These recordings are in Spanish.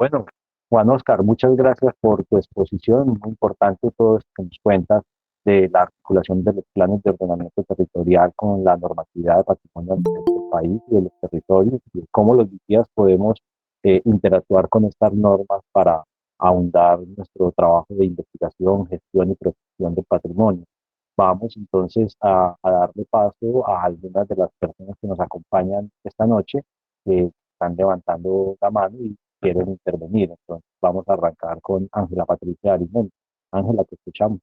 Bueno, Juan Oscar, muchas gracias por tu exposición, muy importante todo esto que nos cuentas de la articulación de los planes de ordenamiento territorial con la normatividad de patrimonio ambiental del país y de los territorios y de cómo los días podemos interactuar con estas normas para ahondar nuestro trabajo de investigación, gestión y protección del patrimonio. Vamos entonces a darle paso a algunas de las personas que nos acompañan esta noche, que están levantando la mano y quieren intervenir. Entonces, vamos a arrancar con Ángela Patricia Arismendi. Ángela, te escuchamos.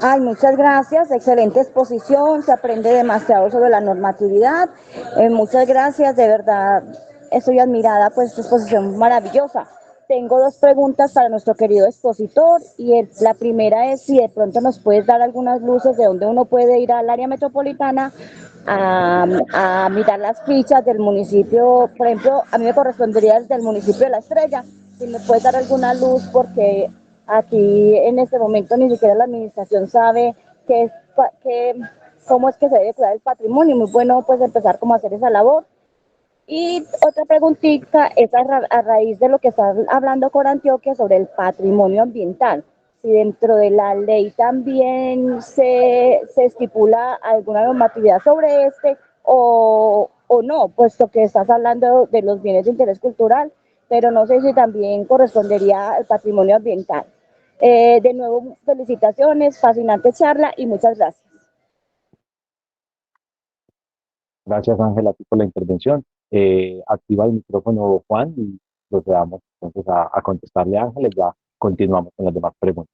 Ay, muchas gracias, excelente exposición, se aprende demasiado sobre la normatividad. Muchas gracias, de verdad, estoy admirada por esta exposición maravillosa. Tengo dos preguntas para nuestro querido expositor la primera es si de pronto nos puedes dar algunas luces de dónde uno puede ir al área metropolitana a mirar las fichas del municipio. Por ejemplo, a mí me correspondería desde el municipio de La Estrella. Si me puedes dar alguna luz, porque aquí en este momento ni siquiera la administración sabe qué es, qué, cómo es que se debe cuidar el patrimonio. Muy bueno pues empezar como a hacer esa labor. Y otra preguntita es a raíz de lo que está hablando con Antioquia sobre el patrimonio ambiental. Si dentro de la ley también se estipula alguna normatividad sobre este o no, puesto que estás hablando de los bienes de interés cultural, pero no sé si también correspondería al patrimonio ambiental. De nuevo, felicitaciones, fascinante charla y muchas gracias. Gracias, Ángela, a ti por la intervención. Activa el micrófono, Juan, y procedamos entonces a contestarle a Ángela y ya continuamos con las demás preguntas.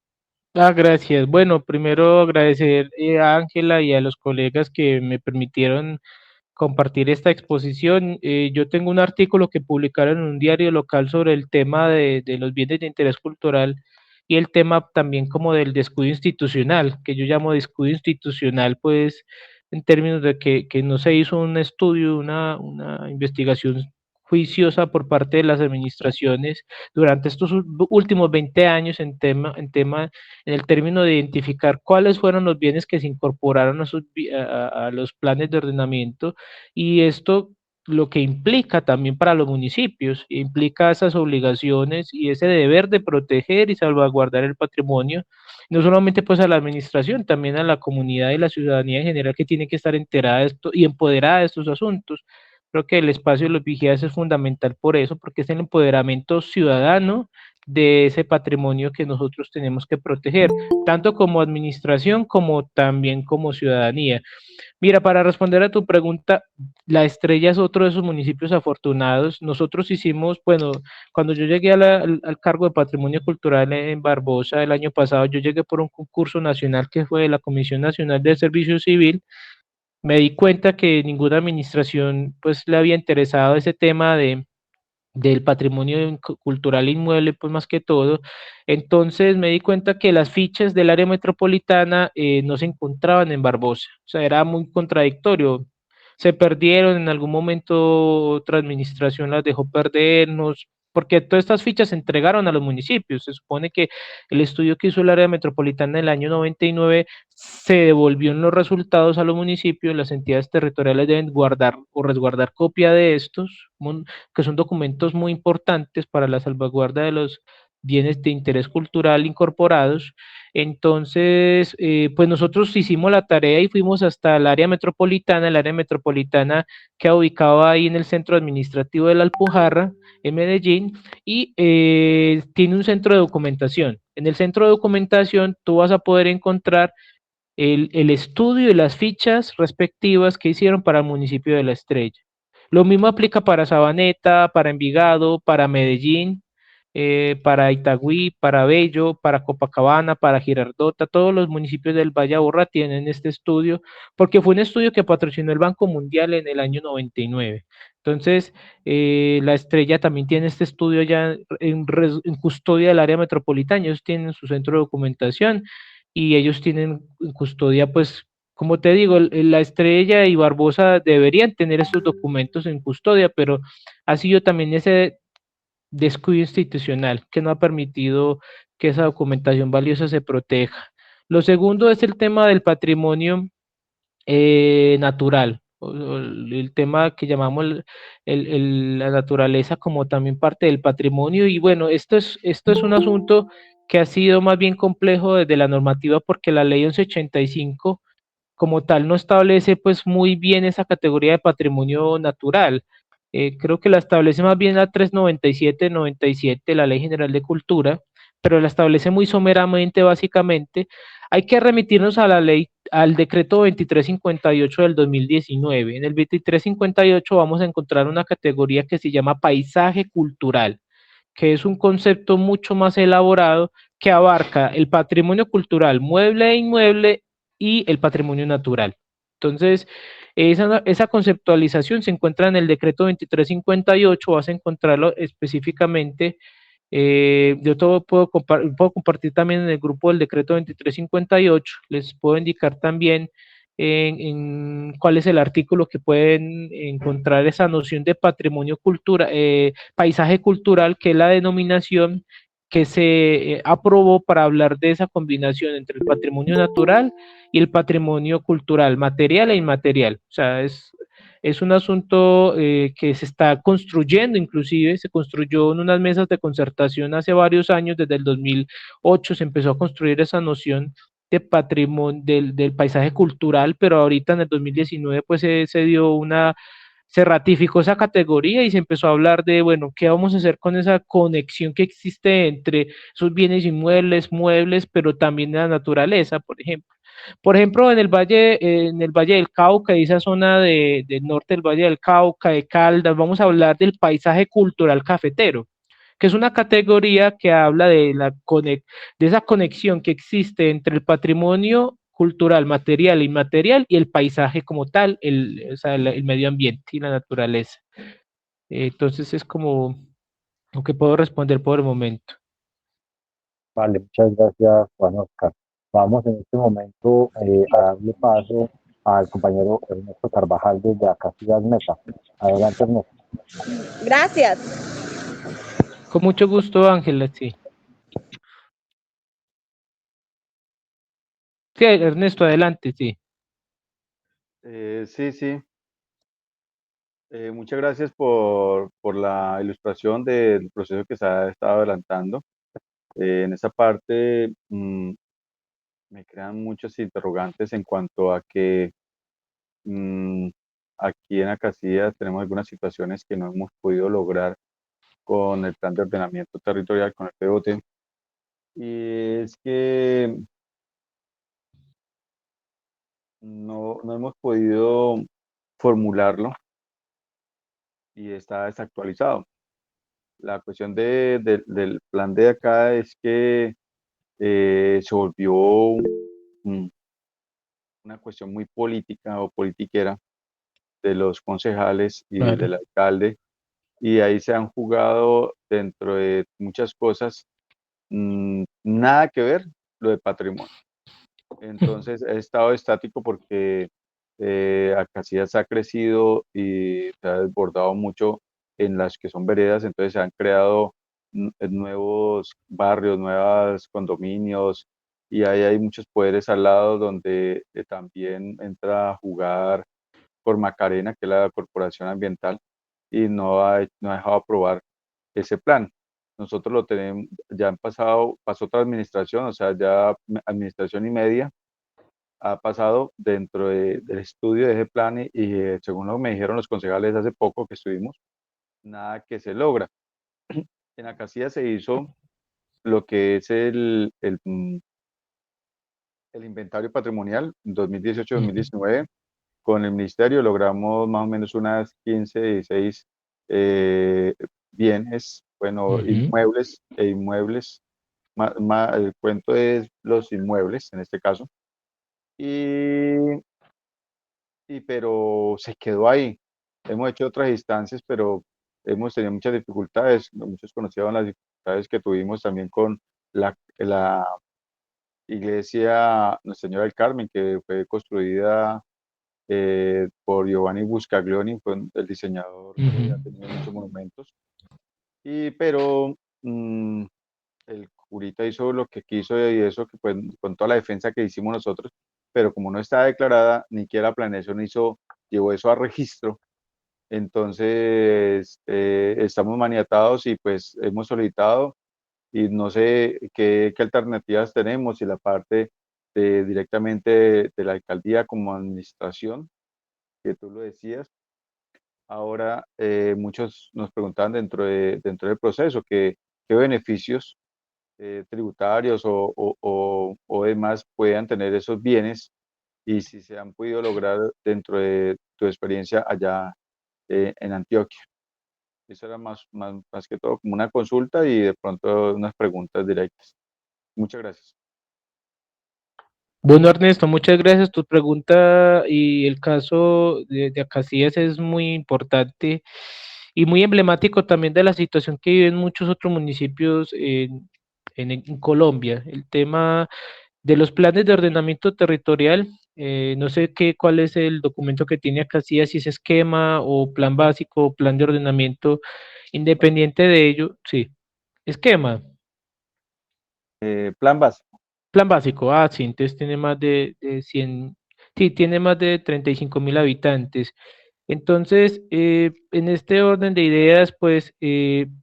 Gracias. Bueno, primero agradecer a Ángela y a los colegas que me permitieron compartir esta exposición. Yo tengo un artículo que publicaron en un diario local sobre el tema de los bienes de interés cultural y el tema también como del descuido institucional, que yo llamo descuido institucional, pues en términos de que no se hizo un estudio, una investigación juiciosa por parte de las administraciones durante estos últimos 20 años en el término de identificar cuáles fueron los bienes que se incorporaron a los planes de ordenamiento y esto lo que implica también para los municipios, implica esas obligaciones y ese deber de proteger y salvaguardar el patrimonio, no solamente pues a la administración, también a la comunidad y la ciudadanía en general que tiene que estar enterada de esto y empoderada de estos asuntos. Creo que el espacio de los vigías es fundamental por eso, porque es el empoderamiento ciudadano de ese patrimonio que nosotros tenemos que proteger, tanto como administración como también como ciudadanía. Mira, para responder a tu pregunta, La Estrella es otro de esos municipios afortunados. Nosotros hicimos, bueno, cuando yo llegué al cargo de Patrimonio Cultural en Barbosa el año pasado, yo llegué por un concurso nacional que fue de la Comisión Nacional de Servicio Civil. Me di cuenta que ninguna administración pues le había interesado ese tema del patrimonio cultural inmueble, pues más que todo. Entonces me di cuenta que las fichas del área metropolitana no se encontraban en Barbosa, o sea, era muy contradictorio. Se perdieron en algún momento, otra administración las dejó perdernos, porque todas estas fichas se entregaron a los municipios. Se supone que el estudio que hizo el área metropolitana en el año 99 se devolvió en los resultados a los municipios, las entidades territoriales deben guardar o resguardar copia de estos, que son documentos muy importantes para la salvaguarda de los bienes de interés cultural incorporados. Entonces, pues nosotros hicimos la tarea y fuimos hasta el área metropolitana queda ubicada ahí en el centro administrativo de la Alpujarra, en Medellín, y tiene un centro de documentación. En el centro de documentación tú vas a poder encontrar el estudio y las fichas respectivas que hicieron para el municipio de La Estrella. Lo mismo aplica para Sabaneta, para Envigado, para Medellín, para Itagüí, para Bello, para Copacabana, para Girardota, todos los municipios del Valle Aburrá tienen este estudio, porque fue un estudio que patrocinó el Banco Mundial en el año 99. Entonces, La Estrella también tiene este estudio ya en custodia del área metropolitana, ellos tienen su centro de documentación y ellos tienen en custodia, pues, como te digo, La Estrella y Barbosa deberían tener estos documentos en custodia, pero ha sido también ese descuido institucional que no ha permitido que esa documentación valiosa se proteja. Lo segundo es el tema del patrimonio natural. o el tema que llamamos la naturaleza como también parte del patrimonio. Y bueno, esto es un asunto que ha sido más bien complejo desde la normativa porque la ley 1185 como tal no establece pues muy bien esa categoría de patrimonio natural. Creo que la establece más bien la 397 la Ley General de Cultura, pero la establece muy someramente, básicamente. Hay que remitirnos a la ley, al decreto 2358 del 2019. En el 2358 vamos a encontrar una categoría que se llama paisaje cultural, que es un concepto mucho más elaborado que abarca el patrimonio cultural, mueble e inmueble, y el patrimonio natural. Entonces, esa conceptualización se encuentra en el decreto 2358, vas a encontrarlo específicamente. Yo todo puedo compartir también en el grupo del decreto 2358, les puedo indicar también cuál es el artículo que pueden encontrar esa noción de patrimonio cultural, paisaje cultural, que es la denominación que se aprobó para hablar de esa combinación entre el patrimonio natural y el patrimonio cultural, material e inmaterial. O sea, es un asunto que se está construyendo, inclusive se construyó en unas mesas de concertación hace varios años, desde el 2008 se empezó a construir esa noción de patrimonio, del paisaje cultural, pero ahorita en el 2019 pues se dio se ratificó esa categoría y se empezó a hablar de, bueno, ¿qué vamos a hacer con esa conexión que existe entre esos bienes inmuebles, muebles, pero también de la naturaleza, por ejemplo? Por ejemplo, en el Valle del Cauca, esa zona del norte del Valle del Cauca, de Caldas, vamos a hablar del paisaje cultural cafetero, que es una categoría que habla de esa conexión que existe entre el patrimonio cultural, material e inmaterial y el paisaje como tal, o sea, el medio ambiente y la naturaleza. Entonces es como lo que puedo responder por el momento. Vale, muchas gracias, Juan Oscar. Vamos en este momento a darle paso al compañero Ernesto Carvajal desde acá, Ciudad Meta. Adelante, Ernesto. Gracias. Con mucho gusto, Ángela, sí. Sí, Ernesto, adelante, sí. Sí, sí. Muchas gracias por la ilustración del proceso que se ha estado adelantando. En esa parte me crean muchos interrogantes en cuanto a que mm, aquí en Acacias tenemos algunas situaciones que no hemos podido lograr con el plan de ordenamiento territorial, con el POT. Y es que no hemos podido formularlo y está desactualizado. La cuestión del plan de acá es que se volvió una cuestión muy política o politiquera de los concejales y Claro. del alcalde, y ahí se han jugado dentro de muchas cosas, nada que ver lo de patrimonio. Entonces he estado estático porque Acacias ha crecido y se ha desbordado mucho en las que son veredas, entonces se han creado nuevos barrios, nuevos condominios, y ahí hay muchos poderes al lado donde también entra a jugar por Macarena, que es la Corporación Ambiental, y no ha dejado aprobar ese plan. Nosotros lo tenemos, ya han pasado, pasó otra administración, o sea, ya administración y media ha pasado dentro del estudio de ese plan y según lo que me dijeron los concejales hace poco que estuvimos, nada que se logra. En Acacía se hizo lo que es el inventario patrimonial en Ujú, 2018-2019. Con el ministerio logramos más o menos unas 15, 16 eh, bienes, bueno, ujú. inmuebles e inmuebles. El cuento es los inmuebles en este caso. Y pero se quedó ahí. Hemos hecho otras instancias, pero hemos tenido muchas dificultades. Muchos conocieron las dificultades que tuvimos también con la iglesia Nuestra Señora del Carmen, que fue construida por Giovanni Buscaglioni, fue el diseñador que Ujú. ha tenido muchos monumentos. Pero el curita hizo lo que quiso y eso que pues, con toda la defensa que hicimos nosotros, pero como no está declarada, ni siquiera la planeación hizo llevó eso a registro. Entonces, estamos maniatados y pues hemos solicitado y no sé qué alternativas tenemos, si la parte directamente de la alcaldía como administración, que tú lo decías. Ahora, muchos nos preguntaban dentro del proceso qué beneficios tributarios o demás puedan tener esos bienes y si se han podido lograr dentro de tu experiencia allá en Antioquia. Eso era más que todo como una consulta y de pronto unas preguntas directas. Muchas gracias. Bueno, Ernesto, muchas gracias. Tu pregunta y el caso de Acacias es muy importante y muy emblemático también de la situación que viven muchos otros municipios en Colombia. El tema de los planes de ordenamiento territorial, no sé cuál es el documento que tiene Acacias, si es esquema o plan básico o plan de ordenamiento, independiente de ello, sí, esquema. Plan básico. Plan básico, ah, sí, entonces tiene más de 100, sí, tiene más de 35.000 habitantes. Entonces, en este orden de ideas, pues,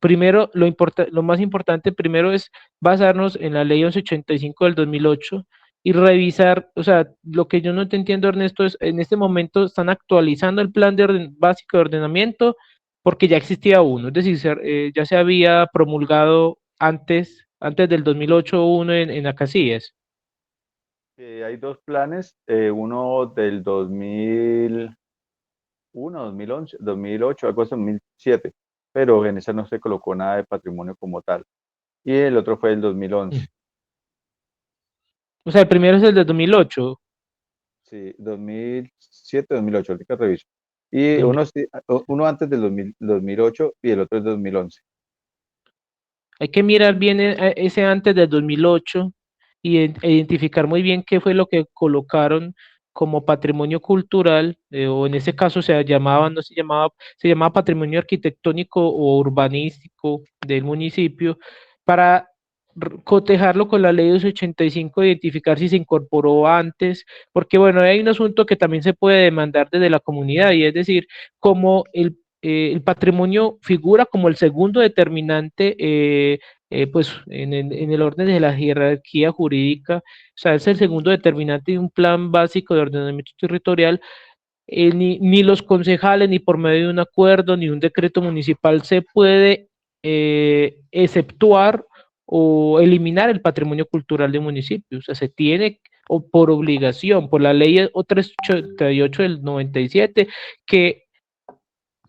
primero, lo más importante primero es basarnos en la ley 1185 del 2008 y revisar, o sea, lo que yo no te entiendo, Ernesto, es en este momento están actualizando el plan básico de ordenamiento porque ya existía uno, es decir, ya se había promulgado antes del 2008 uno en Acacias. Hay dos planes, uno del 2001, 2011, 2008, algo así, 2007, pero en esa no se colocó nada de patrimonio como tal. Y el otro fue el 2011. O sea, el primero es el de 2008. Sí, 2007, 2008, ahorita reviso. Y 2000. uno antes del 2008 y el otro es 2011. Hay que mirar bien ese antes del 2008 y identificar muy bien qué fue lo que colocaron como patrimonio cultural, o en ese caso no se llamaba patrimonio arquitectónico o urbanístico del municipio, para cotejarlo con la ley 285, identificar si se incorporó antes, porque bueno, hay un asunto que también se puede demandar desde la comunidad, y es decir, como el patrimonio figura como el segundo determinante, pues en el orden de la jerarquía jurídica, o sea, es el segundo determinante de un plan básico de ordenamiento territorial. Ni los concejales, ni por medio de un acuerdo, ni un decreto municipal se puede exceptuar o eliminar el patrimonio cultural de municipio. O sea, se tiene, o por obligación, por la ley 388 del 97, que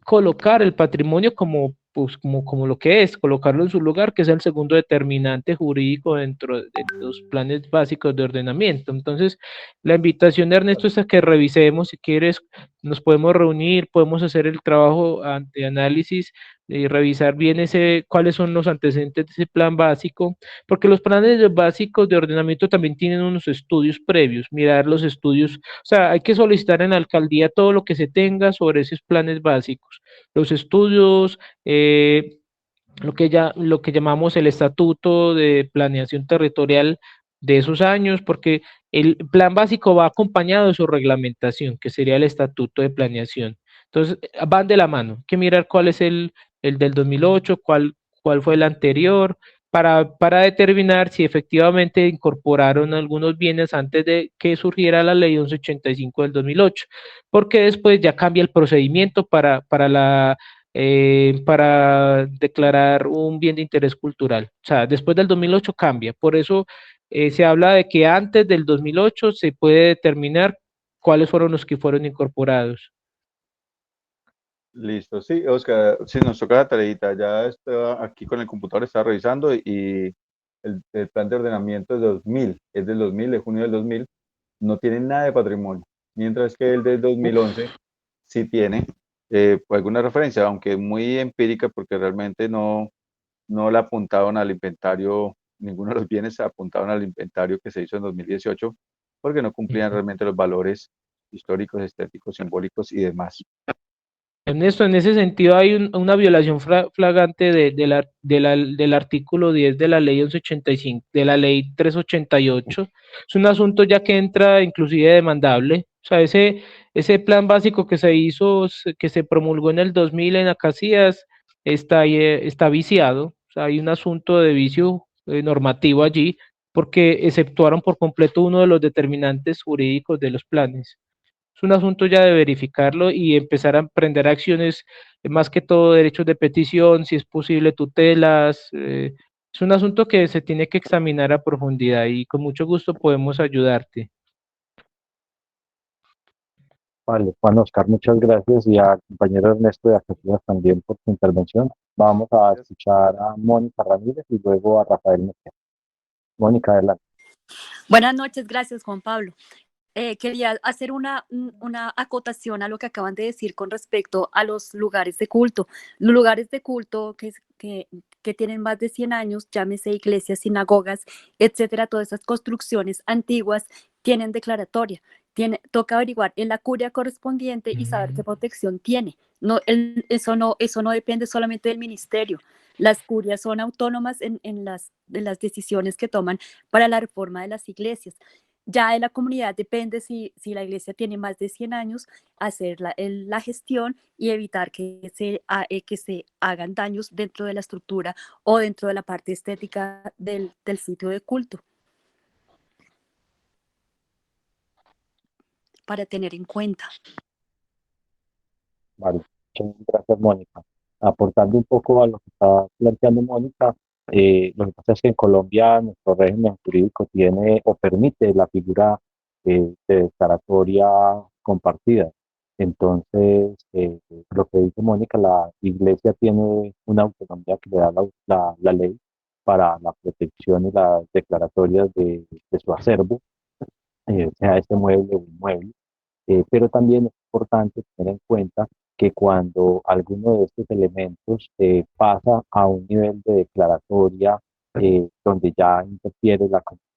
colocar el patrimonio como, pues, como lo que es, colocarlo en su lugar, que es el segundo determinante jurídico dentro de los planes básicos de ordenamiento. Entonces, la invitación de Ernesto es a que revisemos, si quieres, nos podemos reunir, podemos hacer el trabajo de análisis y revisar bien cuáles son los antecedentes de ese plan básico, porque los planes básicos de ordenamiento también tienen unos estudios previos, mirar los estudios, o sea, hay que solicitar en la alcaldía todo lo que se tenga sobre esos planes básicos, los estudios, lo que llamamos el estatuto de planeación territorial de esos años, porque el plan básico va acompañado de su reglamentación, que sería el estatuto de planeación. Entonces, van de la mano. Hay que mirar cuál es el del 2008, cuál fue el anterior, para determinar si efectivamente incorporaron algunos bienes antes de que surgiera la ley 1185 del 2008, porque después ya cambia el procedimiento para declarar un bien de interés cultural. O sea, después del 2008 cambia. Por eso se habla de que antes del 2008 se puede determinar cuáles fueron los que fueron incorporados. Listo, sí, Oscar, sí, nos toca la tareita. Ya está aquí con el computador, está revisando y el plan de ordenamiento es 2000, es del 2000, de junio del 2000, no tiene nada de patrimonio, mientras que el del 2011 sí tiene alguna referencia, aunque muy empírica porque realmente no le apuntaron al inventario, ninguno de los bienes apuntaron al inventario que se hizo en 2018 porque no cumplían realmente los valores históricos, estéticos, simbólicos y demás. Ernesto, en ese sentido hay una violación flagrante del artículo 10 de la ley 1185, de la ley 388. Es un asunto ya que entra inclusive demandable. O sea, Ese plan básico que se hizo, que se promulgó en el 2000 en Acacias, está viciado. O sea, hay un asunto de vicio normativo allí, porque exceptuaron por completo uno de los determinantes jurídicos de los planes. Es un asunto ya de verificarlo y empezar a emprender acciones, más que todo derechos de petición, si es posible tutelas. Es un asunto que se tiene que examinar a profundidad y con mucho gusto podemos ayudarte. Vale, Juan Oscar, muchas gracias y a compañero Ernesto de Acacias también por su intervención. Vamos a escuchar a Mónica Ramírez y luego a Rafael Mejía. Mónica, adelante. Buenas noches, gracias Juan Pablo. Quería hacer una acotación a lo que acaban de decir con respecto a los lugares de culto. Los lugares de culto que tienen más de 100 años, llámese iglesias, sinagogas, etcétera, todas esas construcciones antiguas tienen declaratoria. Toca averiguar en la curia correspondiente y saber qué protección tiene. No, eso no depende solamente del ministerio. Las curias son autónomas en las decisiones que toman para la reforma de las iglesias. Ya de la comunidad depende si la iglesia tiene más de 100 años, hacer la gestión y evitar que se hagan daños dentro de la estructura o dentro de la parte estética del sitio de culto. Para tener en cuenta. Vale, muchas gracias, Mónica. Aportando un poco a lo que está planteando Mónica, lo que pasa es que en Colombia nuestro régimen jurídico tiene o permite la figura de declaratoria compartida. Entonces, lo que dice Mónica, la iglesia tiene una autonomía que le da la ley para la protección y las declaratorias de su acervo, sea este mueble o inmueble. Pero también es importante tener en cuenta que cuando alguno de estos elementos pasa a un nivel de declaratoria donde ya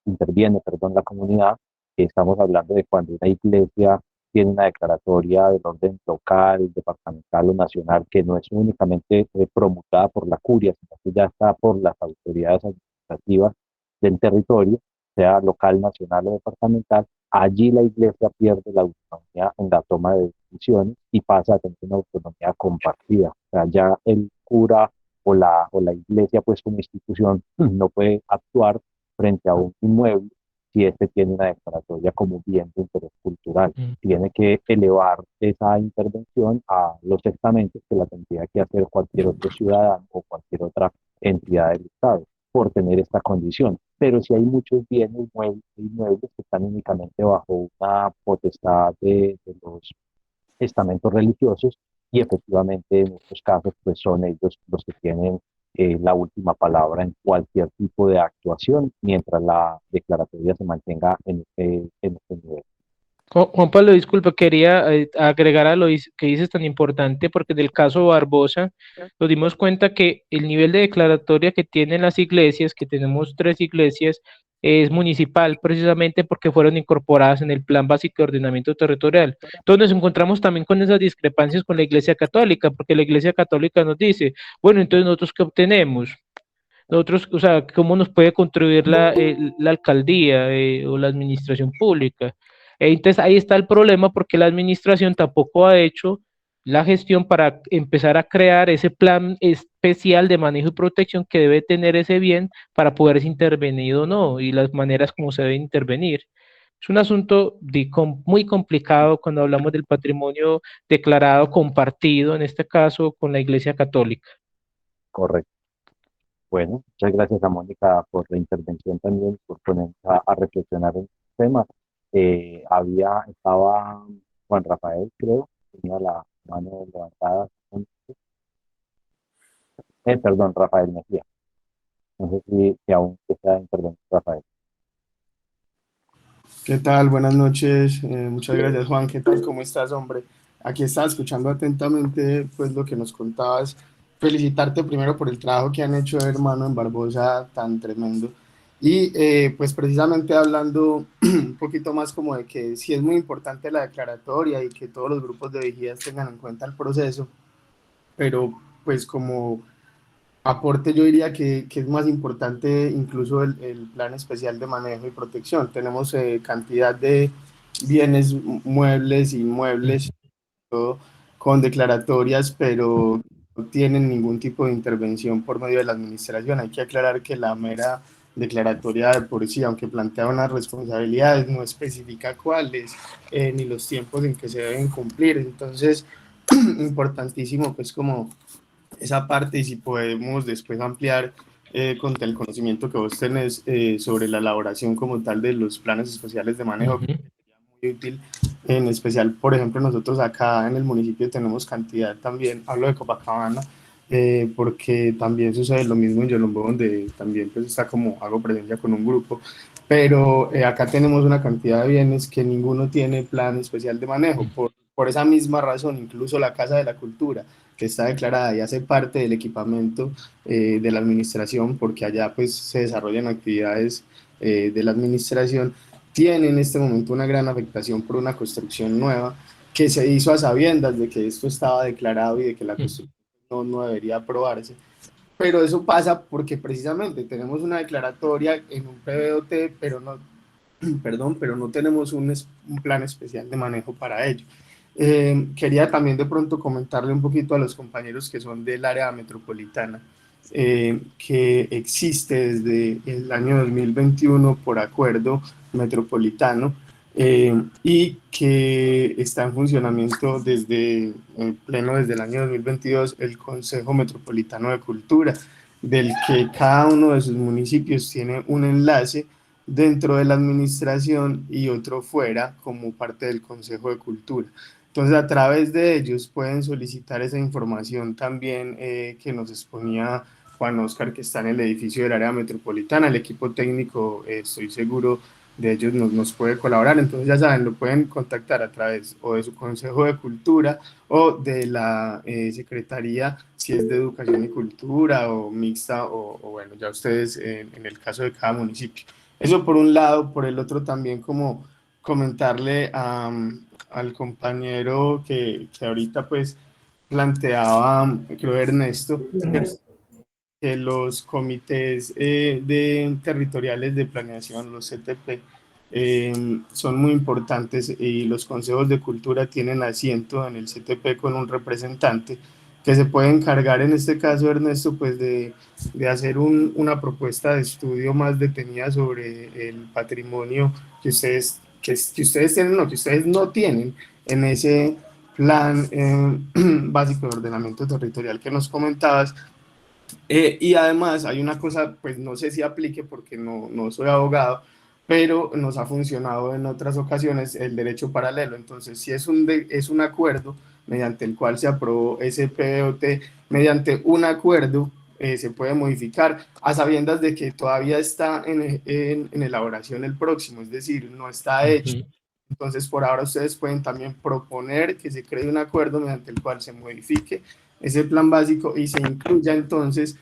interviene, perdón, la comunidad, estamos hablando de cuando una iglesia tiene una declaratoria del orden local, departamental o nacional que no es únicamente promulgada por la curia, sino que ya está por las autoridades administrativas del territorio, sea local, nacional o departamental. Allí la iglesia pierde la autonomía en la toma de decisiones y pasa a tener una autonomía compartida. O sea, ya el cura o la iglesia, pues como institución, no puede actuar frente a un inmueble si este tiene una declaratoria como bien de interés cultural. Tiene que elevar esa intervención a los estamentos que la tendría que hacer cualquier otro ciudadano o cualquier otra entidad del Estado por tener esta condición. Pero si hay muchos bienes inmuebles que están únicamente bajo una potestad de los estamentos religiosos y efectivamente en estos casos pues son ellos los que tienen la última palabra en cualquier tipo de actuación mientras la declaratoria se mantenga en este nivel. Juan Pablo, disculpa, quería agregar a lo que dices tan importante, porque del caso Barbosa nos dimos cuenta que el nivel de declaratoria que tienen las iglesias, que tenemos 3 iglesias, es municipal, precisamente porque fueron incorporadas en el Plan Básico de Ordenamiento Territorial. Entonces nos encontramos también con esas discrepancias con la Iglesia Católica, porque la Iglesia Católica nos dice, bueno, entonces nosotros ¿qué obtenemos? Nosotros, o sea, ¿cómo nos puede contribuir la alcaldía o la administración pública? Entonces ahí está el problema porque la administración tampoco ha hecho la gestión para empezar a crear ese plan especial de manejo y protección que debe tener ese bien para poder ser intervenido o no y las maneras como se debe intervenir. Es un asunto muy complicado cuando hablamos del patrimonio declarado compartido, en este caso con la Iglesia Católica. Correcto. Bueno, muchas gracias a Mónica por la intervención también, por poner a reflexionar en el tema. Estaba Juan Rafael, creo, tenía la mano levantada. Perdón, Rafael Mejía. No sé si aún está interveniendo Rafael. ¿Qué tal? Buenas noches. Muchas gracias, Juan. ¿Qué tal? ¿Cómo estás, hombre? Aquí estaba escuchando atentamente pues lo que nos contabas. Felicitarte primero por el trabajo que han hecho, hermano, en Barbosa, tan tremendo. Y pues precisamente hablando un poquito más como de que sí es muy importante la declaratoria y que todos los grupos de vigías tengan en cuenta el proceso, pero pues como aporte yo diría que es más importante incluso el plan especial de manejo y protección. Tenemos cantidad bienes muebles, inmuebles, todo con declaratorias, pero no tienen ningún tipo de intervención por medio de la administración. Hay que aclarar que la mera declaratoria de por sí, aunque plantea unas responsabilidades, no especifica cuáles, ni los tiempos en que se deben cumplir. Entonces, importantísimo, pues, como esa parte, y si podemos después ampliar con el conocimiento que vos tenés sobre la elaboración como tal de los planes especiales de manejo, muy útil. En especial, por ejemplo, nosotros acá en el municipio tenemos cantidad también, hablo de Copacabana, porque también sucede lo mismo en Yolombó, donde también pues está como, hago presencia con un grupo, pero acá tenemos una cantidad de bienes que ninguno tiene plan especial de manejo, por esa misma razón, incluso la Casa de la Cultura, que está declarada y hace parte del equipamiento de la administración, porque allá pues se desarrollan actividades de la administración, tiene en este momento una gran afectación por una construcción nueva que se hizo a sabiendas de que esto estaba declarado y de que la construcción no debería aprobarse. Pero eso pasa porque precisamente tenemos una declaratoria en un PBOT, pero no, perdón, pero no tenemos un plan especial de manejo para ello. Quería también de pronto comentarle un poquito a los compañeros que son del área metropolitana, que existe desde el año 2021 por acuerdo metropolitano, y que está en funcionamiento desde pleno desde el año 2022 el Consejo Metropolitano de Cultura, del que cada uno de sus municipios tiene un enlace dentro de la administración y otro fuera como parte del Consejo de Cultura. Entonces, a través de ellos pueden solicitar esa información también que nos exponía Juan Oscar, que está en el edificio del área metropolitana. El equipo técnico, estoy seguro, de ellos nos puede colaborar. Entonces, ya saben, lo pueden contactar a través o de su Consejo de Cultura o de la Secretaría, si es de Educación y Cultura o mixta, o bueno, ya ustedes en el caso de cada municipio. Eso por un lado. Por el otro también como comentarle al compañero que ahorita pues planteaba, creo Ernesto, que los comités territoriales de planeación, los CTP, son muy importantes, y los consejos de cultura tienen asiento en el CTP con un representante que se puede encargar, en este caso Ernesto, pues de hacer una propuesta de estudio más detenida sobre el patrimonio que ustedes tienen o que ustedes no tienen en ese plan básico de ordenamiento territorial que nos comentabas. Y además hay una cosa, pues no sé si aplique porque no soy abogado, pero nos ha funcionado en otras ocasiones el derecho paralelo. Entonces, si es un acuerdo mediante el cual se aprobó ese PBOT, mediante un acuerdo se puede modificar a sabiendas de que todavía está en elaboración el próximo, es decir, no está hecho. Entonces, por ahora ustedes pueden también proponer que se cree un acuerdo mediante el cual se modifique ese plan básico y se incluya entonces,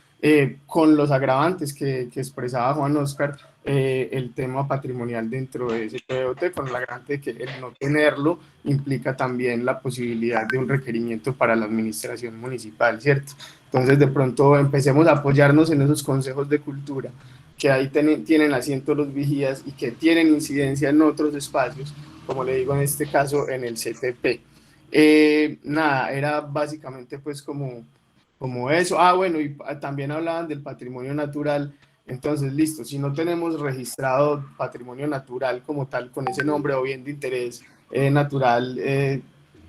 con los agravantes que expresaba Juan Oscar, el tema patrimonial dentro de ese PBOT, con el agravante de que el no tenerlo implica también la posibilidad de un requerimiento para la administración municipal, ¿cierto? Entonces, de pronto empecemos a apoyarnos en esos consejos de cultura que ahí tienen asiento los vigías y que tienen incidencia en otros espacios, como le digo en este caso en el CTP. Nada, era básicamente pues como eso. Ah, bueno, y también hablaban del patrimonio natural. Entonces, listo, si no tenemos registrado patrimonio natural como tal, con ese nombre o bien de interés natural,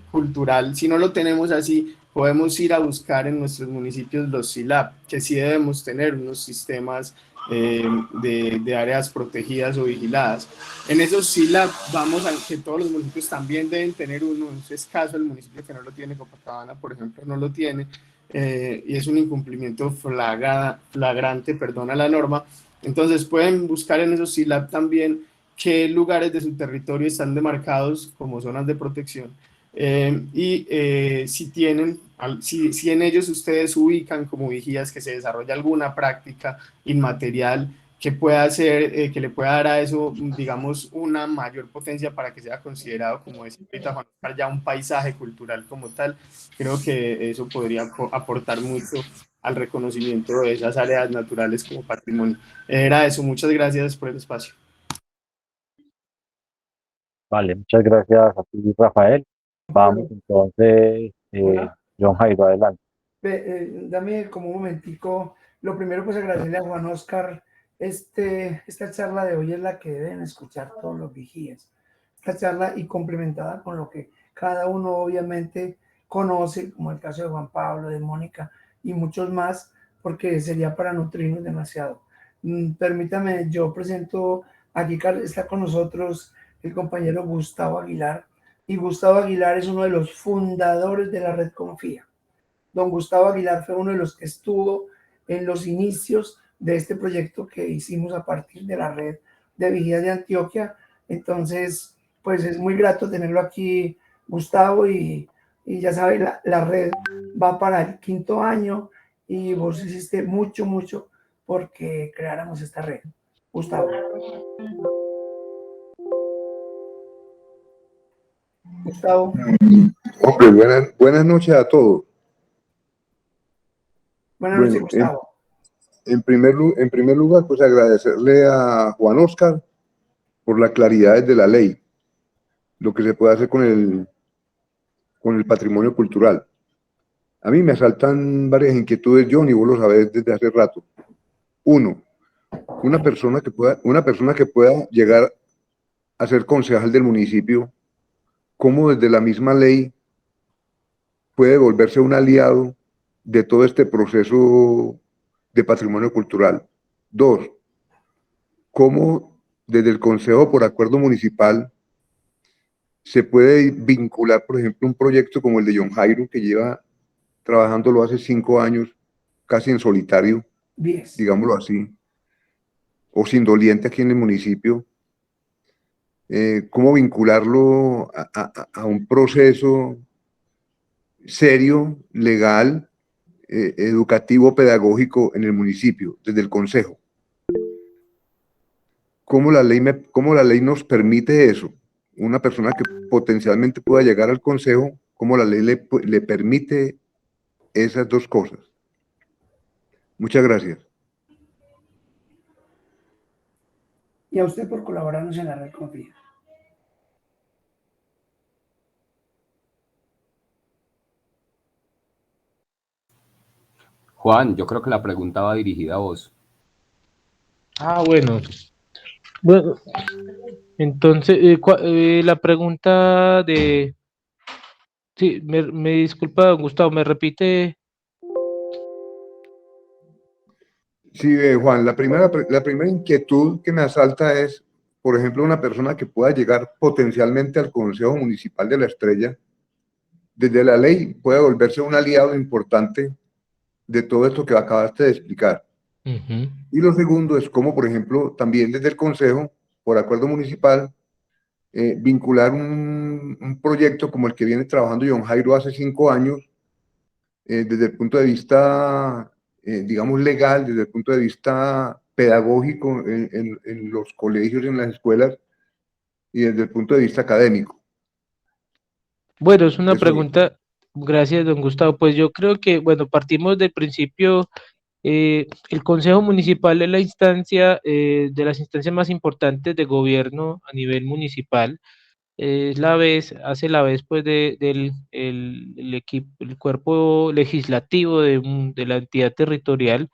cultural, si no lo tenemos así, podemos ir a buscar en nuestros municipios los SILAP, que sí debemos tener unos sistemas de áreas protegidas o vigiladas. En esos SILAP vamos a que todos los municipios también deben tener uno. Es escaso el municipio que no lo tiene. Copacabana, por ejemplo, no lo tiene, y es un incumplimiento flagrante, perdón, a la norma. Entonces pueden buscar en esos SILAP también qué lugares de su territorio están demarcados como zonas de protección, si tienen, si en ellos ustedes ubican como vigías que se desarrolla alguna práctica inmaterial que pueda hacer, que le pueda dar a eso, digamos, una mayor potencia para que sea considerado, como decía ahorita Juan Oscar, ya un paisaje cultural como tal. Creo que eso podría aportar mucho al reconocimiento de esas áreas naturales como patrimonio. Era eso, muchas gracias por el espacio. Vale, muchas gracias a ti, Rafael. Vamos Pablo, entonces, hola. John Jairo, adelante. Dame como un momentico. Lo primero, pues agradecerle a Juan Oscar. Esta charla de hoy es la que deben escuchar todos los vigías. Esta charla y complementada con lo que cada uno obviamente conoce, como el caso de Juan Pablo, de Mónica y muchos más, porque sería para nutrirnos demasiado. Permítame, yo presento, aquí está con nosotros el compañero Gustavo Aguilar, y Gustavo Aguilar es uno de los fundadores de la Red Confía. Don Gustavo Aguilar fue uno de los que estuvo en los inicios de este proyecto que hicimos a partir de la red de vigías de Antioquia. Entonces, pues es muy grato tenerlo aquí, Gustavo, y ya sabe, la red va para el 5.º año y vos hiciste mucho, mucho porque creáramos esta red. Gustavo. Gustavo. Hombre, buenas noches a todos. Buenas noches, Bueno, Gustavo. en primer lugar, pues agradecerle a Juan Oscar por la claridad de la ley, lo que se puede hacer con el patrimonio cultural. A mí me asaltan varias inquietudes, John, y vos lo sabés desde hace rato. Uno, una persona que pueda llegar a ser concejal del municipio, ¿cómo desde la misma ley puede volverse un aliado de todo este proceso de patrimonio cultural? Dos, ¿cómo desde el Consejo por acuerdo municipal se puede vincular, por ejemplo, un proyecto como el de John Jairo, que lleva trabajándolo hace 5 años, casi en solitario, 10. digámoslo así, o sin doliente aquí en el municipio? ¿Cómo vincularlo a un proceso serio, legal, educativo, pedagógico en el municipio, desde el Consejo? ¿Cómo la ley nos permite eso? Una persona que potencialmente pueda llegar al Consejo, ¿cómo la ley le permite esas dos cosas? Muchas gracias. Y a usted por colaborarnos en la Red Confía. Juan, yo creo que la pregunta va dirigida a vos. Ah, bueno. Bueno, entonces, la pregunta de... Sí, me disculpa, don Gustavo, ¿me repite? Sí, Juan, la primera inquietud que me asalta es, por ejemplo, una persona que pueda llegar potencialmente al Consejo Municipal de La Estrella, desde la ley puede volverse un aliado importante de todo esto que acabaste de explicar. Ujú. Y lo segundo es cómo, por ejemplo, también desde el Consejo, por acuerdo municipal, vincular un proyecto como el que viene trabajando John Jairo hace 5 años, desde el punto de vista, digamos, legal, desde el punto de vista pedagógico en los colegios, en las escuelas, y desde el punto de vista académico. Bueno, es una Eso es. pregunta, gracias, don Gustavo. Pues yo creo que, bueno, partimos del principio, el Consejo Municipal es la instancia, de las instancias más importantes de gobierno a nivel municipal. Es la vez, hace la vez pues del el equipo, el cuerpo legislativo de la entidad territorial,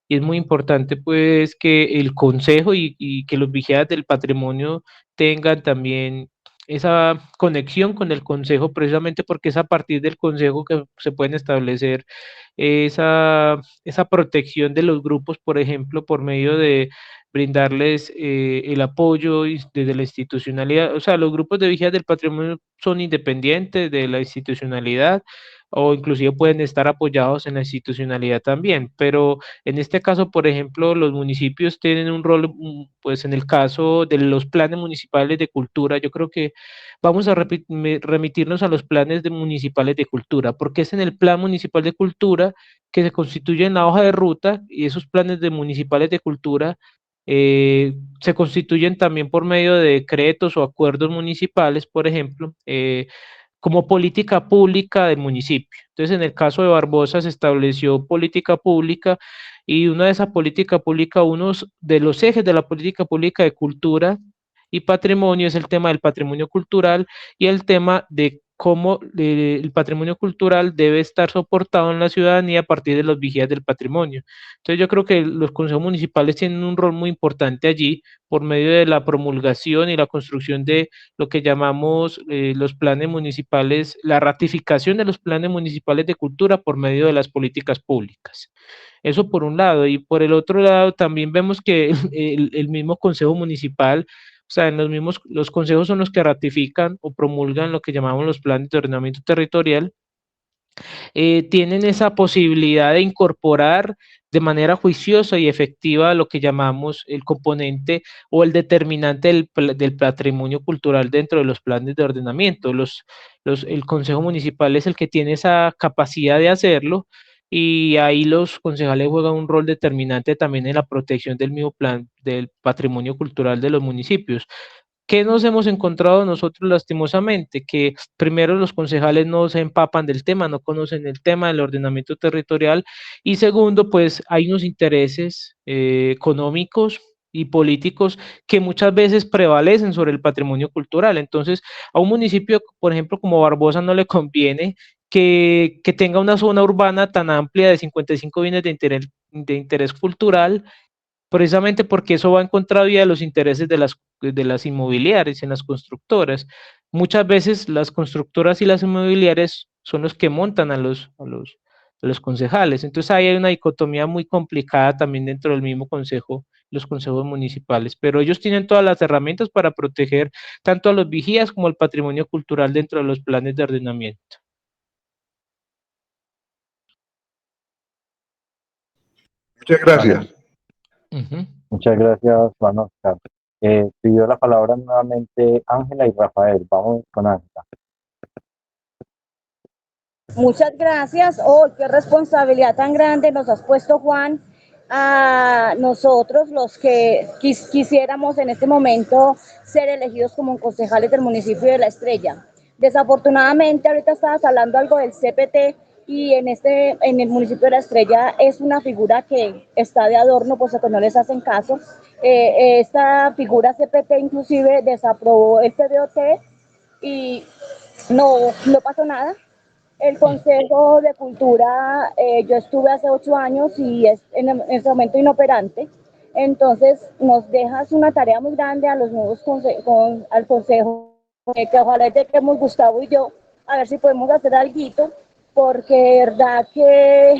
y es muy importante pues que el consejo y que los vigilantes del patrimonio tengan también esa conexión con el consejo, precisamente porque es a partir del consejo que se pueden establecer esa protección de los grupos, por ejemplo, por medio de brindarles el apoyo desde la institucionalidad. O sea, los grupos de vigilancia del patrimonio son independientes de la institucionalidad, o inclusive pueden estar apoyados en la institucionalidad también, pero en este caso, por ejemplo, los municipios tienen un rol, pues en el caso de los planes municipales de cultura, yo creo que vamos a remitirnos a los planes municipales de cultura, porque es en el plan municipal de cultura que se constituye en la hoja de ruta, y esos planes de municipales de cultura se constituyen también por medio de decretos o acuerdos municipales, por ejemplo, como política pública del municipio. Entonces, en el caso de Barbosa se estableció política pública, y una de esas políticas públicas, uno de los ejes de la política pública de cultura y patrimonio es el tema del patrimonio cultural y el tema de cómo el patrimonio cultural debe estar soportado en la ciudadanía a partir de los vigías del patrimonio. Entonces yo creo que los consejos municipales tienen un rol muy importante allí por medio de la promulgación y la construcción de lo que llamamos los planes municipales, la ratificación de los planes municipales de cultura por medio de las políticas públicas. Eso por un lado, y por el otro lado también vemos que el mismo Consejo Municipal, o sea, en los consejos son los que ratifican o promulgan lo que llamamos los planes de ordenamiento territorial, tienen esa posibilidad de incorporar de manera juiciosa y efectiva lo que llamamos el componente o el determinante del patrimonio cultural dentro de los planes de ordenamiento. El Consejo Municipal es el que tiene esa capacidad de hacerlo y ahí los concejales juegan un rol determinante también en la protección del mismo plan del patrimonio cultural de los municipios. ¿Qué nos hemos encontrado nosotros lastimosamente? Que primero los concejales no se empapan del tema, no conocen el tema del ordenamiento territorial y segundo, pues hay unos intereses económicos y políticos que muchas veces prevalecen sobre el patrimonio cultural. Entonces, a un municipio, por ejemplo, como Barbosa no le conviene que tenga una zona urbana tan amplia de 55 bienes de interés cultural precisamente porque eso va en contravía de los intereses de las inmobiliarias y en las constructoras. Muchas veces las constructoras y las inmobiliarias son los que montan a los concejales. Entonces ahí hay una dicotomía muy complicada también dentro del mismo consejo, los consejos municipales, pero ellos tienen todas las herramientas para proteger tanto a los vigías como al patrimonio cultural dentro de los planes de ordenamiento. Muchas gracias. Muchas gracias, Juan Oscar. Pidió la palabra nuevamente Ángela y Rafael. Vamos con Ángela. Muchas gracias. Oh, qué responsabilidad tan grande nos has puesto, Juan, a nosotros, los que quisiéramos en este momento ser elegidos como concejales del municipio de La Estrella. Desafortunadamente, ahorita estabas hablando algo del CPT y en el municipio de La Estrella es una figura que está de adorno, pues que no les hacen caso. Esta figura CPT inclusive desaprobó el PBOT y no pasó nada. El Consejo de Cultura, yo estuve hace 8 años y es en este momento inoperante. Entonces, nos dejas una tarea muy grande a los nuevos al Consejo, que ojalá lleguemos Gustavo y yo, a ver si podemos hacer algo, porque de verdad que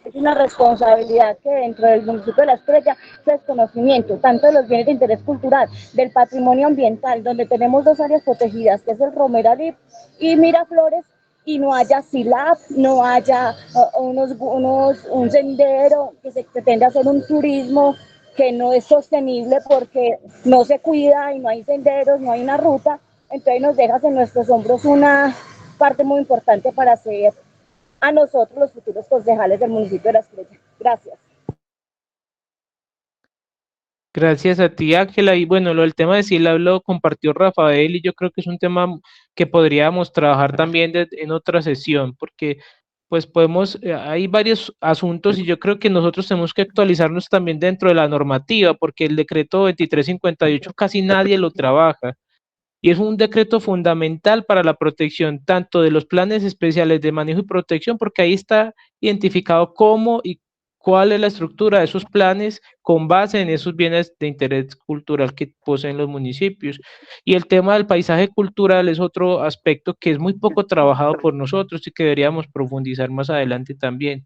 es una responsabilidad que dentro del municipio de La Estrella es desconocimiento, tanto de los bienes de interés cultural, del patrimonio ambiental, donde tenemos 2 áreas protegidas, que es el Romeral y Miraflores, y no haya SILAP, no haya un sendero, que se pretende hacer un turismo que no es sostenible porque no se cuida y no hay senderos, no hay una ruta, entonces nos dejas en nuestros hombros una parte muy importante para ser a nosotros los futuros concejales del municipio de La Estrella. Gracias. Gracias a ti, Ángela. Y bueno, el tema de SILAB lo compartió Rafael y yo creo que es un tema que podríamos trabajar también en otra sesión, porque pues hay varios asuntos y yo creo que nosotros tenemos que actualizarnos también dentro de la normativa, porque el decreto 2358 casi nadie lo trabaja. Y es un decreto fundamental para la protección tanto de los planes especiales de manejo y protección, porque ahí está identificado cómo y cuál es la estructura de esos planes con base en esos bienes de interés cultural que poseen los municipios. Y el tema del paisaje cultural es otro aspecto que es muy poco trabajado por nosotros y que deberíamos profundizar más adelante también.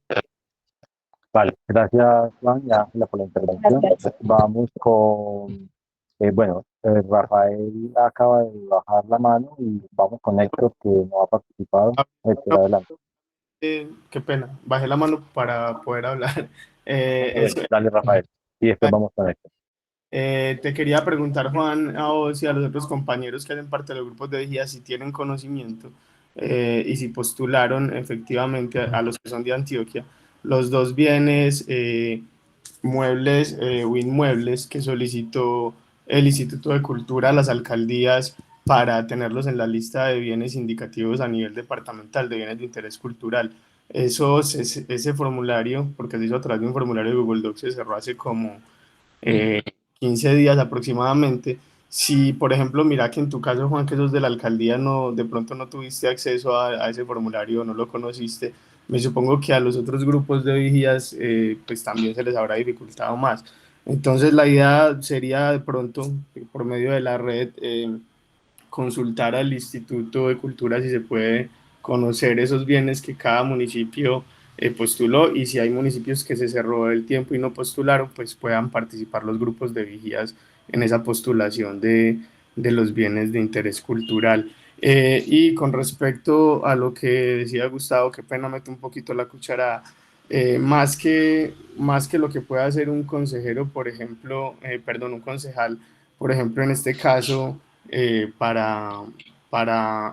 Vale, gracias Juan y Ángela por la intervención. Gracias. Vamos con, Rafael acaba de bajar la mano y vamos con Héctor que no ha participado. Héctor, adelante. Qué pena, bajé la mano para poder hablar. Dale, Rafael. Y después vamos con Héctor. Te quería preguntar, Juan, a vos y a los otros compañeros que hacen parte de los grupos de vigía si tienen conocimiento y si postularon efectivamente a los que son de Antioquia los 2 bienes muebles o inmuebles que solicitó el Instituto de Cultura a las alcaldías para tenerlos en la lista de bienes indicativos a nivel departamental de bienes de interés cultural. Ese formulario, porque se hizo a través de un formulario de Google Docs, se cerró hace como 15 días aproximadamente. Si, por ejemplo, mira que en tu caso, Juan, que sos de la alcaldía, no, de pronto no tuviste acceso a ese formulario, no lo conociste, me supongo que a los otros grupos de vigías, pues también se les habrá dificultado más. Entonces, la idea sería de pronto, por medio de la red, consultar al Instituto de Cultura si se puede conocer esos bienes que cada municipio postuló, y si hay municipios que se cerró el tiempo y no postularon, pues puedan participar los grupos de vigías en esa postulación de los bienes de interés cultural. Y con respecto a lo que decía Gustavo, qué pena meto un poquito la cuchara, más que lo que pueda hacer un consejero, por ejemplo, perdón, un concejal, por ejemplo, en este caso, para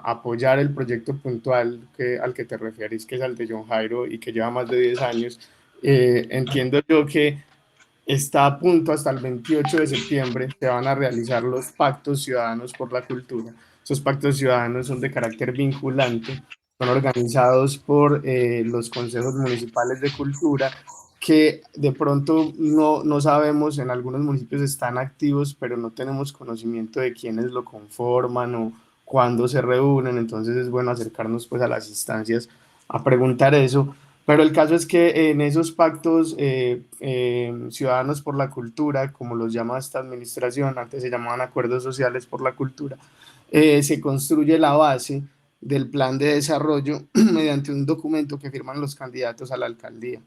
apoyar el proyecto puntual al que te refieres, que es el de John Jairo y que lleva más de 10 años. Entiendo yo que está a punto hasta el 28 de septiembre, se van a realizar los pactos ciudadanos por la cultura. Esos pactos ciudadanos son de carácter vinculante, son organizados por los consejos municipales de cultura, que de pronto no sabemos, en algunos municipios están activos, pero no tenemos conocimiento de quiénes lo conforman o cuándo se reúnen. Entonces es bueno acercarnos pues a las instancias a preguntar eso. Pero el caso es que en esos pactos ciudadanos por la cultura, como los llama esta administración, antes se llamaban acuerdos sociales por la cultura, se construye la base del plan de desarrollo mediante un documento que firman los candidatos a la alcaldía.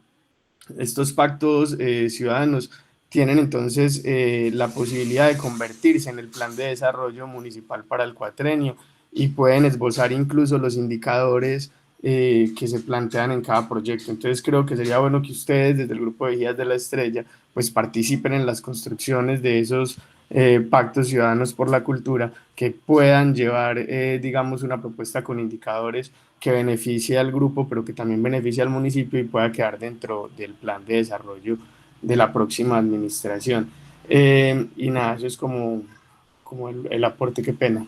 Estos pactos ciudadanos tienen entonces la posibilidad de convertirse en el plan de desarrollo municipal para el cuatrenio, y pueden esbozar incluso los indicadores que se plantean en cada proyecto. Entonces creo que sería bueno que ustedes desde el Grupo de Guías de la Estrella pues participen en las construcciones de esos pactos ciudadanos por la cultura, que puedan llevar digamos una propuesta con indicadores que beneficie al grupo, pero que también beneficie al municipio y pueda quedar dentro del plan de desarrollo de la próxima administración. Y nada, eso es como el aporte, qué pena.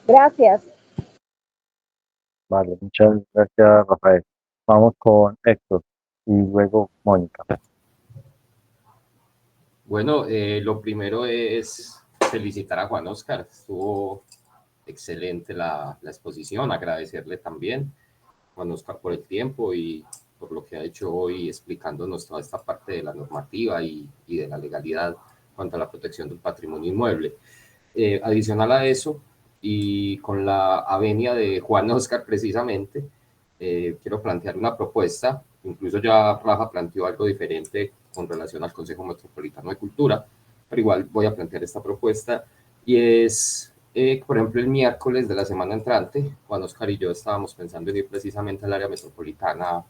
Gracias. Vale, muchas gracias, Rafael. Vamos con Héctor y luego Mónica. Bueno, lo primero es felicitar a Juan Oscar. Estuvo excelente la exposición, agradecerle también, Juan Oscar, por el tiempo y por lo que ha hecho hoy explicándonos toda esta parte de la normativa y de la legalidad cuanto a la protección del patrimonio inmueble. Adicional a eso, y con la avenia de Juan Oscar precisamente, quiero plantear una propuesta. Incluso ya Rafa planteó algo diferente con relación al Consejo Metropolitano de Cultura, pero igual voy a plantear esta propuesta, y es, por ejemplo, el miércoles de la semana entrante, Juan Oscar y yo estábamos pensando en ir precisamente al área metropolitana a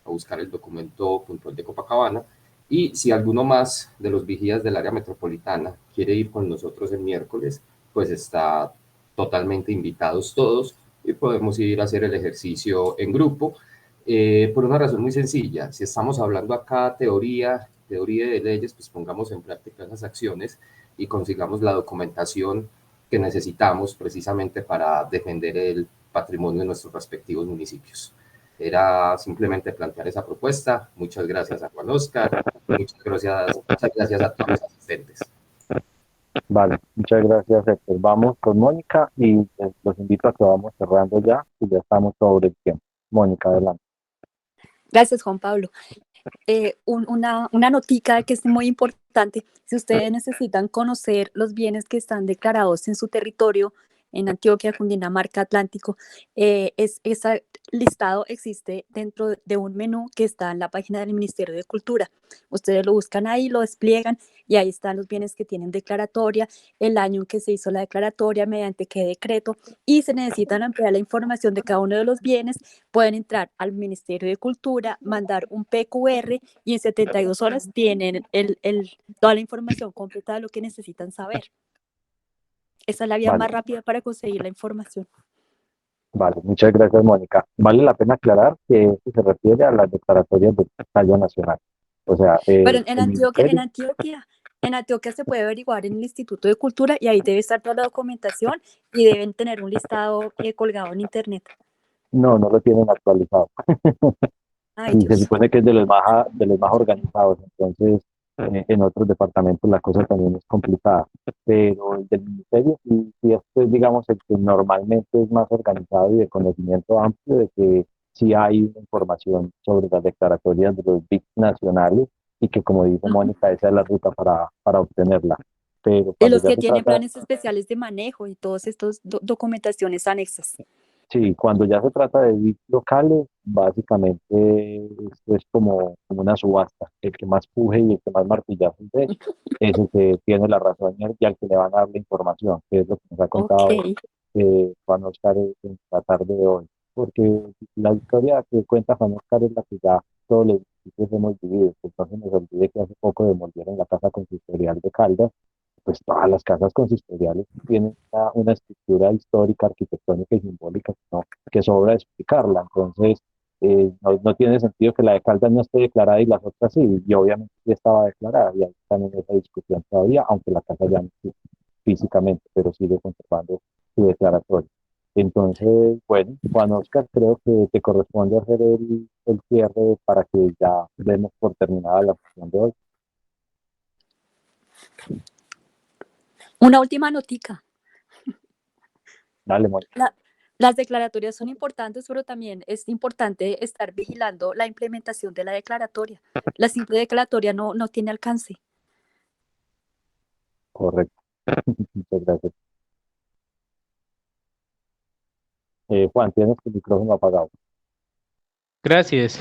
buscar el documento puntual de Copacabana, y si alguno más de los vigías del área metropolitana quiere ir con nosotros el miércoles, pues está totalmente invitados todos y podemos ir a hacer el ejercicio en grupo, por una razón muy sencilla. Si estamos hablando acá teoría de leyes, pues pongamos en práctica esas acciones y consigamos la documentación que necesitamos precisamente para defender el patrimonio de nuestros respectivos municipios. Era simplemente plantear esa propuesta. Muchas gracias a Juan Oscar, muchas gracias a todos los asistentes. Vale, muchas gracias, Héctor. Vamos con Mónica y los invito a que vamos cerrando ya, y ya estamos sobre el tiempo. Mónica, adelante. Gracias, Juan Pablo. Una notica que es muy importante: si ustedes necesitan conocer los bienes que están declarados en su territorio, en Antioquia, Cundinamarca, Atlántico, ese listado existe dentro de un menú que está en la página del Ministerio de Cultura. Ustedes lo buscan ahí, lo despliegan y ahí están los bienes que tienen declaratoria, el año en que se hizo la declaratoria, mediante qué decreto, y se necesitan ampliar la información de cada uno de los bienes. Pueden entrar al Ministerio de Cultura, mandar un PQR y en 72 horas tienen toda la información completa de lo que necesitan saber. Esa es la vía más rápida para conseguir la información. Vale, muchas gracias, Mónica. Vale la pena aclarar que esto se refiere a las declaratorias del tallo nacional. O sea, pero en Antioquia se puede averiguar en el Instituto de Cultura y ahí debe estar toda la documentación y deben tener un listado colgado en internet. No lo tienen actualizado. Ay, y se supone que es de los más organizados. Entonces, En otros departamentos la cosa también es complicada, pero el del ministerio sí este es, digamos, el que normalmente es más organizado y de conocimiento amplio de que sí hay una información sobre las declaratorias de los BIC nacionales y que, como dice Ujú. Mónica, esa es la ruta para obtenerla. Pero Y cuando los ya que se tienen trata, planes especiales de manejo y todas estas documentaciones anexas. sí, cuando ya se trata de bits locales, básicamente esto es como una subasta. El que más puje y el que más martillazos dé es el que tiene la razón y al que le van a dar la información, que es lo que nos ha Ok. contado Juan Oscar en la tarde de hoy. Porque la historia que cuenta Juan Oscar es la que ya todos los municipios hemos vivido. Entonces nos olvide que hace poco demolieron la casa consistorial de Caldas, pues todas las casas consistoriales tienen una estructura histórica, arquitectónica y simbólica que sobra explicarla. Entonces, no tiene sentido que la de Caldas no esté declarada y las otras sí, y obviamente sí estaba declarada, y ahí están en esa discusión todavía, aunque la casa ya no existe físicamente, pero sigue conservando su declaratoria. Entonces, bueno, Juan Oscar, creo que te corresponde hacer el cierre para que ya demos por terminada la sesión de hoy. Una última notica. Dale, Mónica. Las declaratorias son importantes, pero también es importante estar vigilando la implementación de la declaratoria. La simple declaratoria no tiene alcance. Correcto. Muchas gracias. Juan, tienes tu micrófono apagado. Gracias.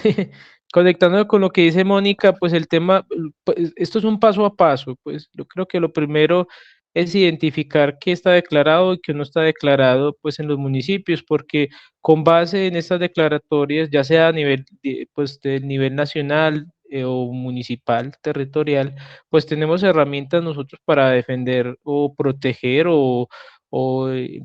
Conectando con lo que dice Mónica, pues el tema, pues, esto es un paso a paso, pues yo creo que lo primero es identificar qué está declarado y qué no está declarado, pues en los municipios, porque con base en estas declaratorias, ya sea a nivel, pues del nivel nacional o municipal, territorial, pues tenemos herramientas nosotros para defender o proteger o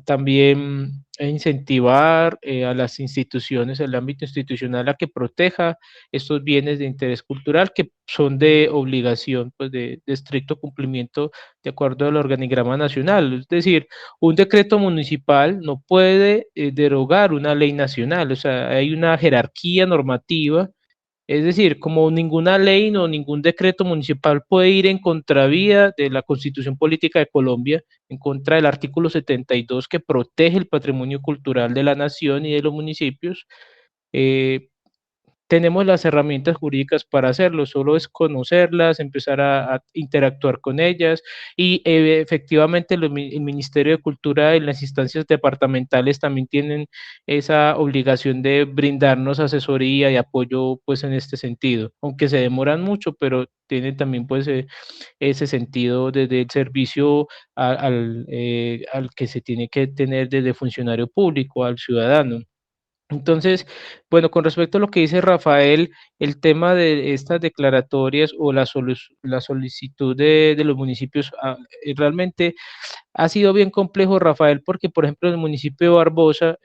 también incentivar a las instituciones, el ámbito institucional, a que proteja estos bienes de interés cultural que son de obligación, pues de estricto cumplimiento de acuerdo al organigrama nacional. Es decir, un decreto municipal no puede derogar una ley nacional, o sea, hay una jerarquía normativa. Es decir, como ninguna ley o ningún decreto municipal puede ir en contravía de la Constitución Política de Colombia, en contra del artículo 72 que protege el patrimonio cultural de la nación y de los municipios, eh, tenemos las herramientas jurídicas para hacerlo, solo es conocerlas, empezar a interactuar con ellas y efectivamente el Ministerio de Cultura y las instancias departamentales también tienen esa obligación de brindarnos asesoría y apoyo pues en este sentido, aunque se demoran mucho, pero tienen también pues ese sentido desde el servicio al que se tiene que tener desde funcionario público al ciudadano. Entonces, bueno, con respecto a lo que dice Rafael, el tema de estas declaratorias o la solicitud de los municipios, realmente ha sido bien complejo, Rafael, porque, por ejemplo, en el municipio de Barbosa,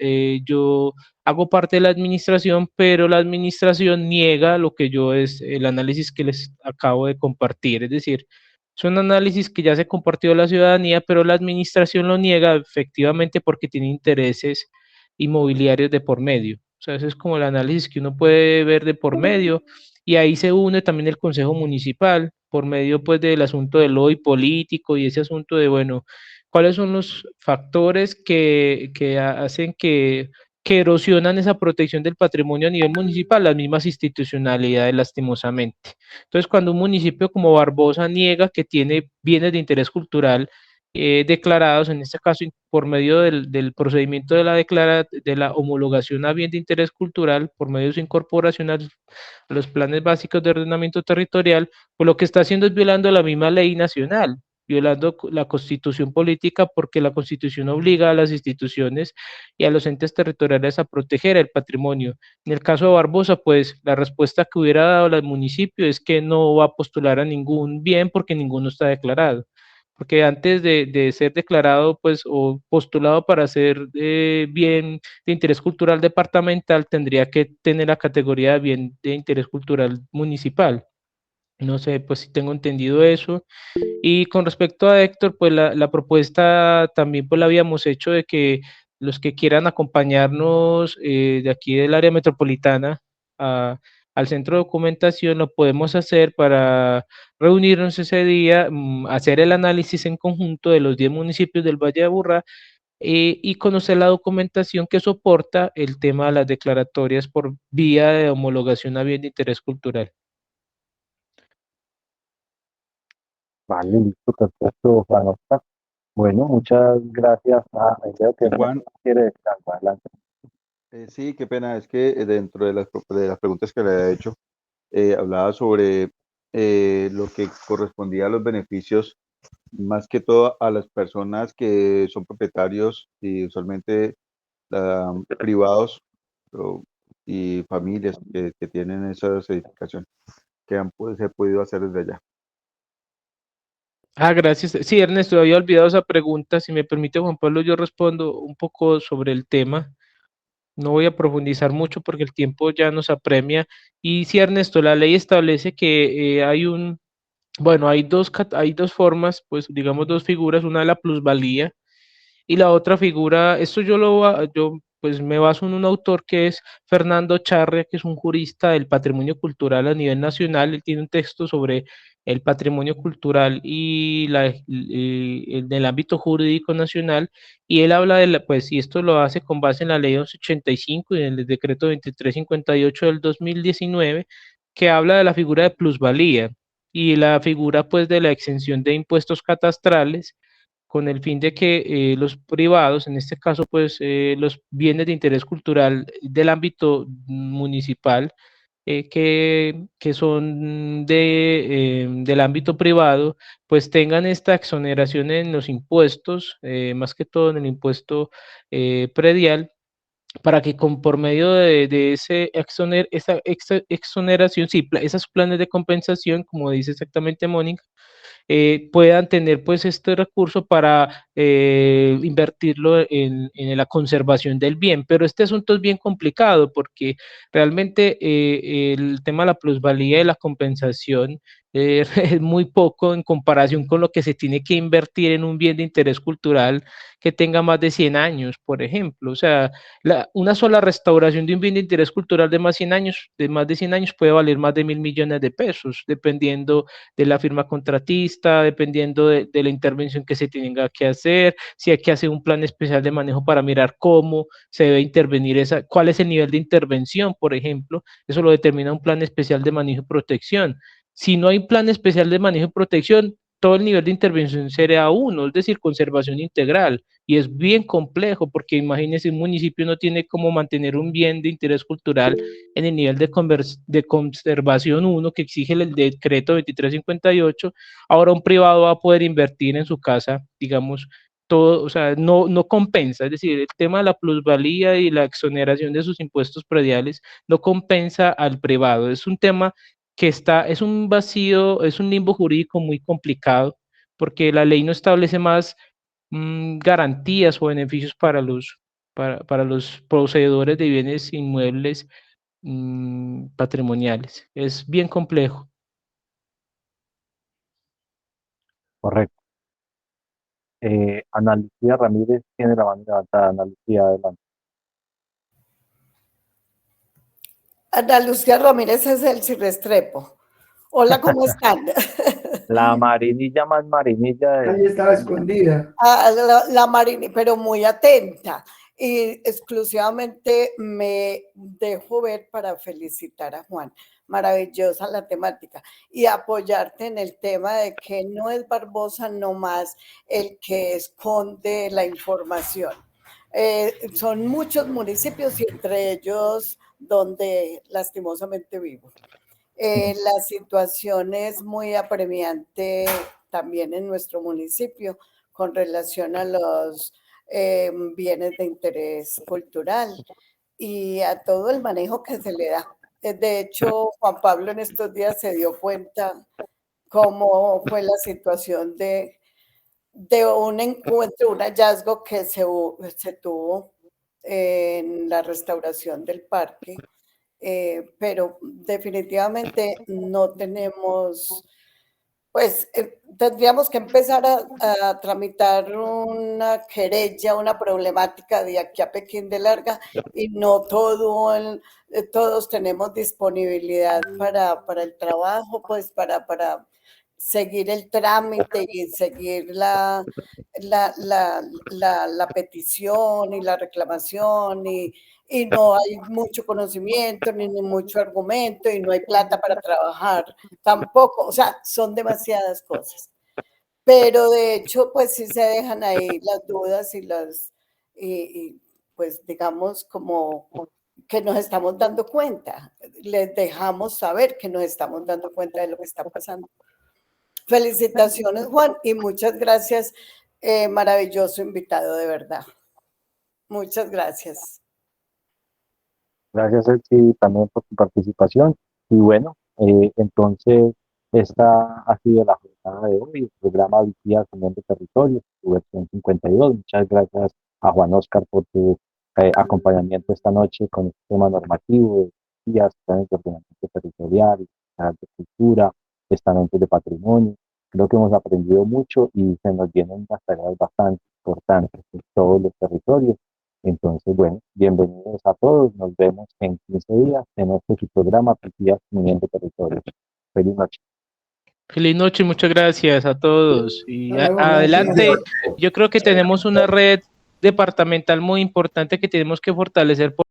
yo hago parte de la administración, pero la administración niega lo que yo es el análisis que les acabo de compartir. Es decir, son análisis que ya se compartió a la ciudadanía, pero la administración lo niega efectivamente porque tiene intereses inmobiliarios de por medio. O sea, ese es como el análisis que uno puede ver de por medio. Y ahí se une también el Consejo Municipal por medio pues del asunto del lobby político y ese asunto de, bueno, cuáles son los factores que hacen que erosionan esa protección del patrimonio a nivel municipal, las mismas institucionalidades, lastimosamente. Entonces, cuando un municipio como Barbosa niega que tiene bienes de interés cultural declarados, en este caso por medio del procedimiento de la homologación a bien de interés cultural, por medio de su incorporación a los planes básicos de ordenamiento territorial, pues lo que está haciendo es violando la misma ley nacional, violando la constitución política, porque la constitución obliga a las instituciones y a los entes territoriales a proteger el patrimonio. En el caso de Barbosa, pues la respuesta que hubiera dado el municipio es que no va a postular a ningún bien porque ninguno está declarado. Porque antes de ser declarado, pues, o postulado para ser bien de interés cultural departamental, tendría que tener la categoría de bien de interés cultural municipal. No sé, pues si tengo entendido eso. Y con respecto a Héctor, pues la propuesta también pues la habíamos hecho de que los que quieran acompañarnos de aquí del área metropolitana a al centro de documentación, lo podemos hacer para reunirnos ese día, hacer el análisis en conjunto de los 10 municipios del Valle de Aburrá y conocer la documentación que soporta el tema de las declaratorias por vía de homologación a bien de interés cultural. Vale, listo, perfecto, Juan Oscar. Bueno, muchas gracias. Creo que Juan, quiere decir algo. Adelante. sí, qué pena, es que dentro de las preguntas que le he hecho, hablaba sobre lo que correspondía a los beneficios, más que todo a las personas que son propietarios y usualmente privados y familias que tienen esa edificación, que se ha podido hacer desde allá. Gracias. Sí, Ernesto, había olvidado esa pregunta. Si me permite, Juan Pablo, yo respondo un poco sobre el tema. No voy a profundizar mucho porque el tiempo ya nos apremia. Y sí, Ernesto, la ley establece que bueno, hay dos formas, pues digamos dos figuras, una de la plusvalía y la otra figura, esto yo pues me baso en un autor que es Fernando Charria, que es un jurista del patrimonio cultural a nivel nacional. Él tiene un texto sobre el patrimonio cultural en el ámbito jurídico nacional, y él habla pues, y esto lo hace con base en la ley 1185 y en el decreto 2358 del 2019, que habla de la figura de plusvalía y la figura pues de la exención de impuestos catastrales con el fin de que los privados, en este caso, pues los bienes de interés cultural del ámbito municipal, que son del ámbito privado, pues tengan esta exoneración en los impuestos, más que todo en el impuesto predial, para que por medio de esa exoneración, sí, esos planes de compensación, como dice exactamente Mónica, puedan tener pues este recurso para invertirlo en la conservación del bien. Pero este asunto es bien complicado porque realmente el tema de la plusvalía y la compensación es muy poco en comparación con lo que se tiene que invertir en un bien de interés cultural que tenga más de 100 años, por ejemplo. O sea, una sola restauración de un bien de interés cultural de más de 100 años puede valer más de 1.000 millones de pesos, dependiendo de la firma contratista, dependiendo de la intervención que se tenga que hacer, si hay que hacer un plan especial de manejo para mirar cómo se debe intervenir cuál es el nivel de intervención, por ejemplo, eso lo determina un plan especial de manejo y protección. Si no hay plan especial de manejo y protección, todo el nivel de intervención sería uno, es decir, conservación integral. Y es bien complejo porque imagínense, un municipio no tiene cómo mantener un bien de interés cultural en el nivel de conservación 1 que exige el decreto 2358. Ahora un privado va a poder invertir en su casa, digamos, todo, o sea, no compensa, es decir, el tema de la plusvalía y la exoneración de sus impuestos prediales no compensa al privado. Es un tema es un vacío, es un limbo jurídico muy complicado, porque la ley no establece más garantías o beneficios para los poseedores de bienes inmuebles patrimoniales. Es bien complejo. Correcto. Ana Lucía Ramírez tiene la mano levantada. Ana Lucía, adelante. Ana Lucía Ramírez es el Restrepo. Hola, ¿cómo están? La marinilla más marinilla de... Ahí estaba escondida. La Marini, pero muy atenta. Y exclusivamente me dejo ver para felicitar a Juan. Maravillosa la temática. Y apoyarte en el tema de que no es Barbosa nomás el que esconde la información. Son muchos municipios y entre ellos donde lastimosamente vivo. La situación es muy apremiante también en nuestro municipio con relación a los bienes de interés cultural y a todo el manejo que se le da. De hecho, Juan Pablo en estos días se dio cuenta cómo fue la situación de un encuentro, un hallazgo que se tuvo en la restauración del parque. Pero definitivamente no tenemos pues tendríamos que empezar a tramitar una querella, una problemática de aquí a Pekín de larga, y no todos tenemos disponibilidad para el trabajo, pues para seguir el trámite y seguir la petición y la reclamación, y no hay mucho conocimiento ni mucho argumento y no hay plata para trabajar tampoco, o sea, son demasiadas cosas. Pero de hecho, pues sí se dejan ahí las dudas y pues digamos como que nos estamos dando cuenta, les dejamos saber que nos estamos dando cuenta de lo que está pasando. Felicitaciones, Juan, y muchas gracias, maravilloso invitado, de verdad. Muchas gracias. Gracias, Elsie, también por tu participación. Y bueno, entonces, esta ha sido la jornada de hoy, el programa Vigías Uniendo Territorios, su versión 52. Muchas gracias a Juan Oscar por tu acompañamiento esta noche con el tema normativo de vigías, planes de ordenamiento territorial, planes de cultura, estamentos de patrimonio. Creo que hemos aprendido mucho y se nos vienen unas tareas bastante importantes en todos los territorios. Entonces, bueno, bienvenidos a todos. Nos vemos en 15 días en este programa Vigías Uniendo Territorios. Feliz noche. Feliz noche, muchas gracias a todos. Y Hasta luego, adelante, gracias. yo creo que tenemos una red departamental muy importante que tenemos que fortalecer.